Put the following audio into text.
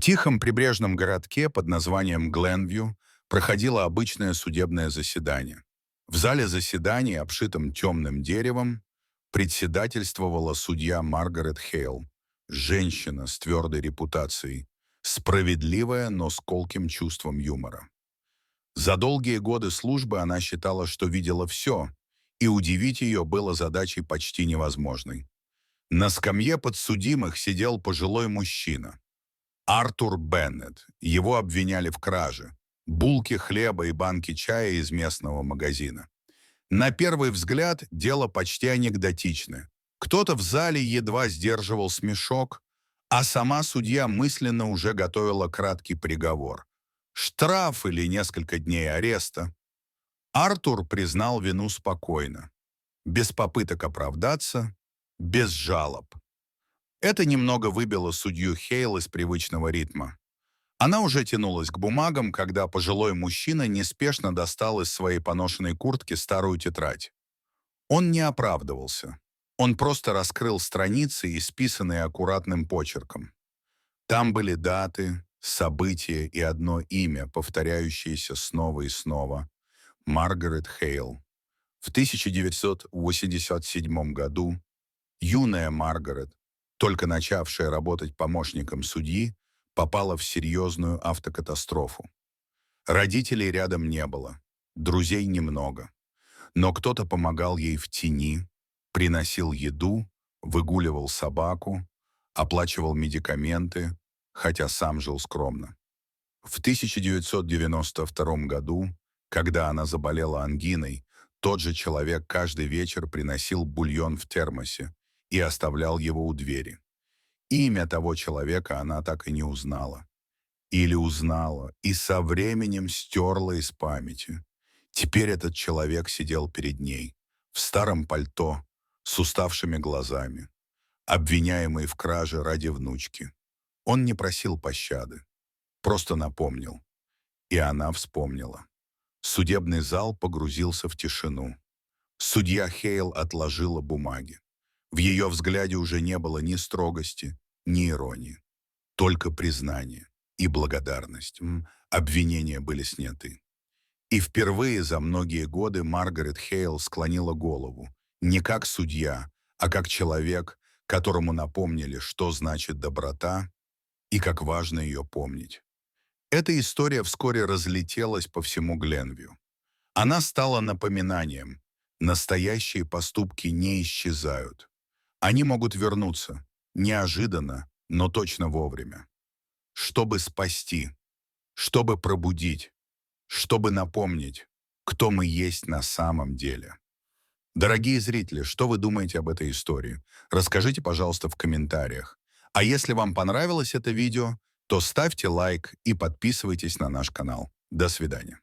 тихом прибрежном городке под названием Гленвью проходило обычное судебное заседание. В зале заседаний, обшитом темным деревом, председательствовала судья Маргарет Хейл, женщина с твердой репутацией, справедливая, но с колким чувством юмора. За долгие годы службы она считала, что видела все, и удивить ее было задачей почти невозможной. На скамье подсудимых сидел пожилой мужчина, Артур Беннет. Его обвиняли в краже, булки хлеба и банки чая из местного магазина. На первый взгляд дело почти анекдотичное. Кто-то в зале едва сдерживал смешок, а сама судья мысленно уже готовила краткий приговор. Штраф или несколько дней ареста. Артур признал вину спокойно, без попыток оправдаться, без жалоб. Это немного выбило судью Хейл из привычного ритма. Она уже тянулась к бумагам, когда пожилой мужчина неспешно достал из своей поношенной куртки старую тетрадь. Он не оправдывался. Он просто раскрыл страницы, исписанные аккуратным почерком. Там были даты, события и одно имя, повторяющееся снова и снова. Маргарет Хейл. В 1987 году юная Маргарет, только начавшая работать помощником судьи, попала в серьезную автокатастрофу. Родителей рядом не было, друзей немного. Но кто-то помогал ей в тени, приносил еду, выгуливал собаку, оплачивал медикаменты, хотя сам жил скромно. В 1992 году, когда она заболела ангиной, тот же человек каждый вечер приносил бульон в термосе и оставлял его у двери. Имя того человека она так и не узнала. Или узнала и со временем стерла из памяти. Теперь этот человек сидел перед ней, в старом пальто, с уставшими глазами, обвиняемый в краже ради внучки. Он не просил пощады, просто напомнил. И она вспомнила. Судебный зал погрузился в тишину. Судья Хейл отложила бумаги. В ее взгляде уже не было ни строгости, ни иронии. Только признание и благодарность. Обвинения были сняты. И впервые за многие годы Маргарет Хейл склонила голову, не как судья, а как человек, которому напомнили, что значит доброта и как важно ее помнить. Эта история вскоре разлетелась по всему Гленвью. Она стала напоминанием. Настоящие поступки не исчезают. Они могут вернуться, неожиданно, но точно вовремя. Чтобы спасти, чтобы пробудить, чтобы напомнить, кто мы есть на самом деле. Дорогие зрители, что вы думаете об этой истории? Расскажите, пожалуйста, в комментариях. А если вам понравилось это видео, то ставьте лайк и подписывайтесь на наш канал. До свидания.